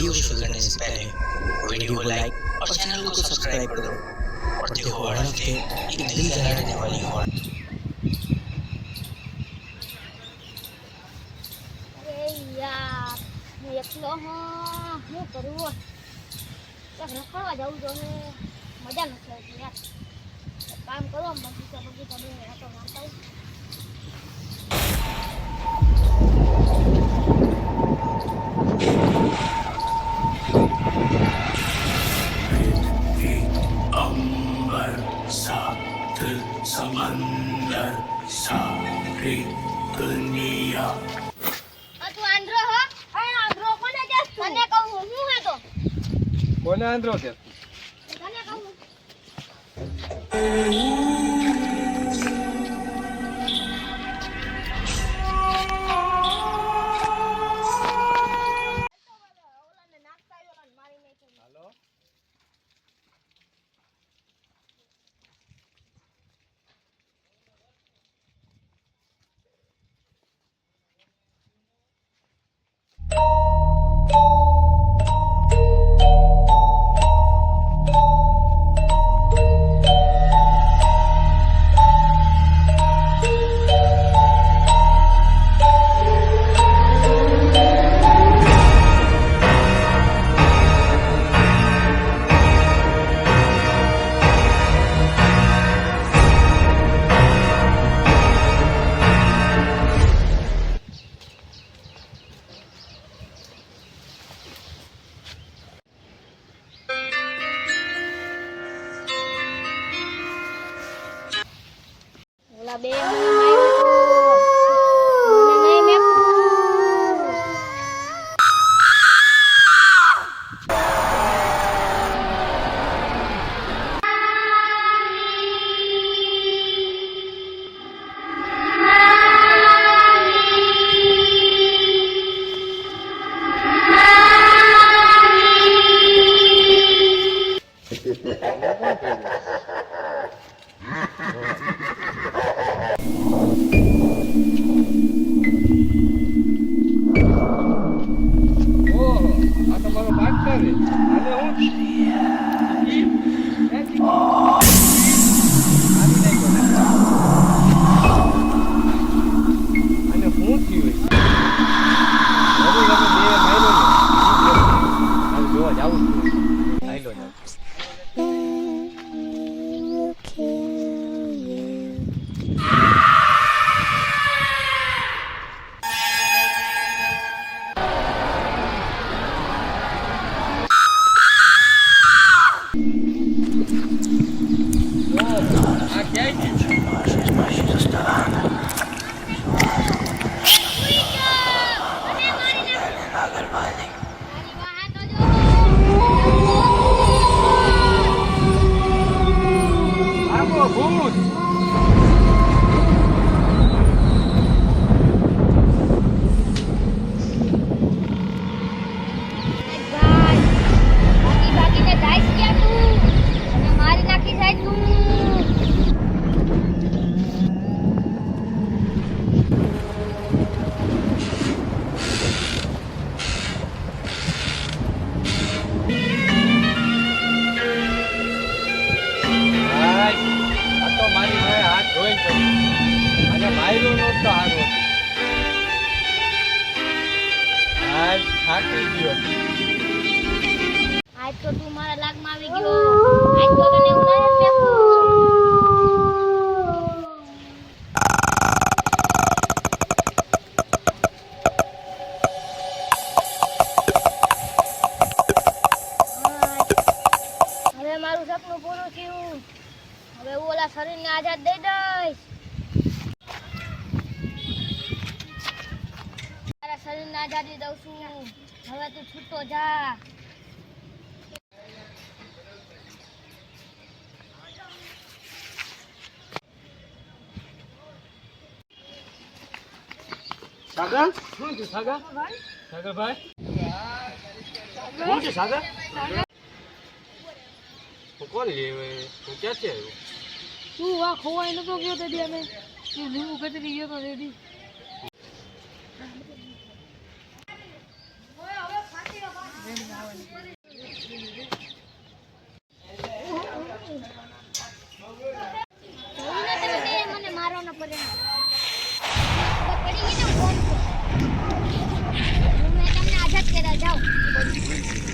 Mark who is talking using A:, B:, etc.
A: video शुरू करने से पहले वीडियो को लाइक और चैनल को सब्सक्राइब कर दो और देखो हर हफ्ते एक दिल दहलाने वाली और
B: अरे यार मैं एकलो हूँ શું કરું ક્યાંક રખડવા જવું તો મજા નથી આવતી યાર કામ કરો બગીચા બે તો મારતા
A: अंबर सात समंदर सारी दुनिया
B: તું આંધ્રો હો આંધ્રો કોને કહેસ તને કહું હું હે તો
C: કોને આંધ્રો કે
B: તને કહું ઓલા બે મને માર્યો તો મને નહીં મેકું આજ તો તું મારા લાગમાં આવી ગયો આજ તો તને હું નહીં મેકું હવે મારું સપનું પૂરું થયું હવે હું ઓલા શરીરને આઝાદ દઈ દઈશ તારા શરીરને આઝાદી દઉં છું હવે તું છૂટો જા
C: સાગર શું છે સાગર સાગર ભાઈ શું છે સાગર કોણ લેવે તું ક્યાંથી આવ્યો
D: તું આ ખોવાઈ નતો ગયો તે દી અમે તું લીંબુ કતરી ગયો તો તે દી હવે ફાટી
B: જાઓ